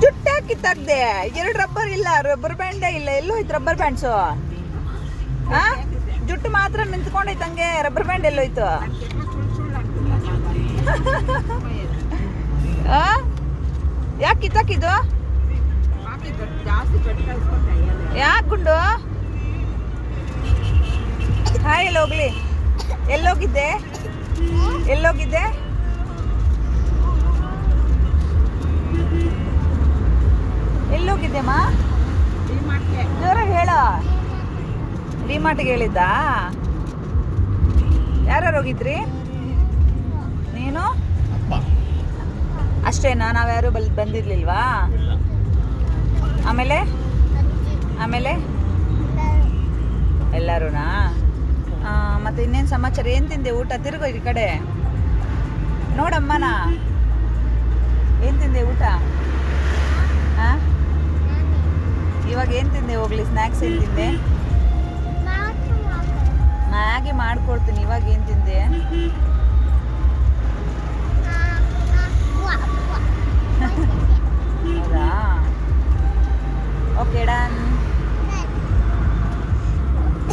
ಜುಟ್ಟ ಕಿತ್ತಾಕ್ದೆ. 2 rubber ಇಲ್ಲ, rubber ಬ್ಯಾಂಡೇ ಇಲ್ಲ. ಎಲ್ಲೋ ಐತೆ ರಬ್ಬರ್ ಬ್ಯಾಂಡ್ಸು? ಆ ಜುಟ್ಟು ಮಾತ್ರ ನಿಂತ್ಕೊಂಡೈತಂಗೆ, ರಬ್ಬರ್ ಬ್ಯಾಂಡ್ ಎಲ್ಲೋಯ್ತು? ಯಾಕೆ ಕಿತ್ತಾಕಿದ್ದು? ಯಾಕೆ ಗುಂಡು? ಹಾಯ್, ಎಲ್ಲೋಗ್ಲಿ? ಎಲ್ಲೋಗಿದ್ದೆ? ಎಲ್ಲೋಗಿದ್ದೆ? ಎಲ್ಲೋಗಿದ್ದೆಮ್ಮ? ಜೋರಾಗಿ ಹೇಳ. ಡಿಮಾರ್ಟ್ಗೆ ಹೇಳಿದ್ದ? ಯಾರು ಹೋಗಿದ್ರಿ? ನೀನು ಅಷ್ಟೇನಾ? ನಾವ್ಯಾರು ಬಂದಿರ್ಲಿಲ್ವಾ? ಆಮೇಲೆ ಆಮೇಲೆ ಎಲ್ಲಾರುನಾ? ಮತ್ತೆ ಇನ್ನೇನು ಸಮಾಚಾರ? ಏನು ತಿಂದೆ ಊಟ? ತಿರುಗು ಈ ಕಡೆ ನೋಡಮ್ಮನ. ಏನು ತಿಂದೆ ಊಟ? ಹಾಂ, ಇವಾಗ ಏನು ತಿಂದೆ? ಹೋಗ್ಲಿ, ಸ್ನ್ಯಾಕ್ಸ್ ಏನು ತಿಂದೆ? ಮ್ಯಾಗಿ ಮಾಡ್ಕೊಡ್ತೀನಿ. ಇವಾಗ ಏನು ತಿಂದೆ?